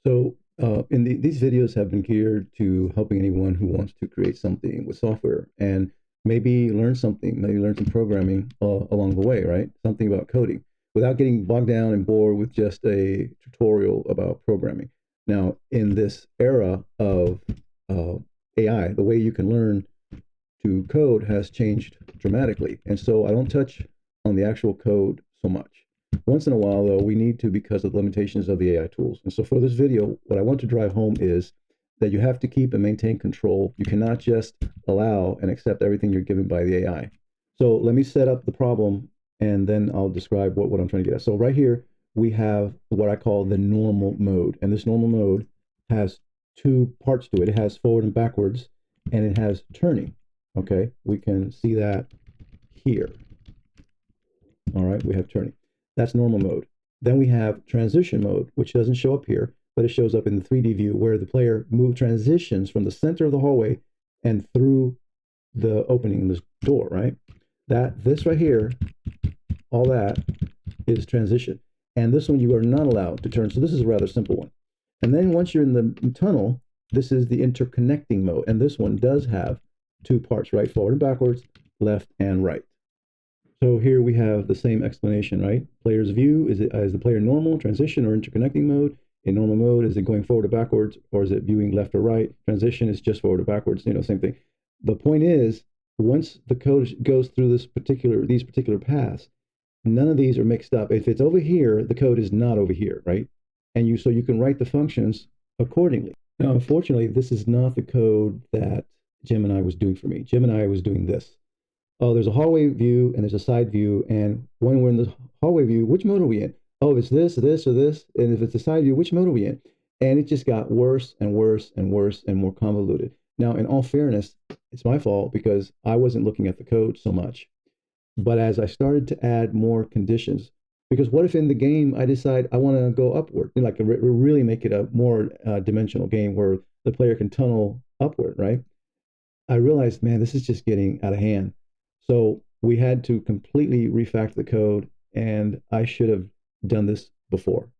So, these videos have been geared to helping anyone who wants to create something with software and maybe learn some programming along the way, right? Something about coding without getting bogged down and bored with just a tutorial about programming. Now, in this era of uh, AI, the way you can learn to code has changed dramatically. And so I don't touch on the actual code so much. Once in a while, though, we need to because of the limitations of the AI tools. And so for this video, what I want to drive home is that you have to keep and maintain control. You cannot just allow and accept everything you're given by the AI. So let me set up the problem and then I'll describe what I'm trying to get at. So right here, we have what I call the normal mode. And this normal mode has two parts to it. It has forward and backwards, and it has turning. Okay, we can see that here. All right, we have turning. That's normal mode. Then we have transition mode, which doesn't show up here, but it shows up in the 3D view where the player transitions from the center of the hallway and through the opening in this door, right? This right here, all that is transition. And this one you are not allowed to turn. So this is a rather simple one. And then once you're in the tunnel, this is the interconnecting mode. And this one does have two parts, right? Forward and backwards, left and right. So here we have the same explanation, right? Player's view, is the player normal, transition, or interconnecting mode? In normal mode, is it going forward or backwards, or is it viewing left or right? Transition is just forward or backwards, same thing. The point is, once the code goes through these particular paths, none of these are mixed up. If it's over here, the code is not over here, right? So you can write the functions accordingly. Now, unfortunately, this is not the code that Gemini was doing for me. Gemini was doing this. Oh, there's a hallway view and there's a side view. And when we're in the hallway view, which mode are we in? Oh, it's this, this, or this. And if it's the side view, which mode are we in? And it just got worse and worse and worse and more convoluted. Now, in all fairness, it's my fault because I wasn't looking at the code so much. But as I started to add more conditions, because what if in the game I decide I want to go upward, like really make it a more dimensional game where the player can tunnel upward, right? I realized, man, this is just getting out of hand. So we had to completely refactor the code, and I should have done this before.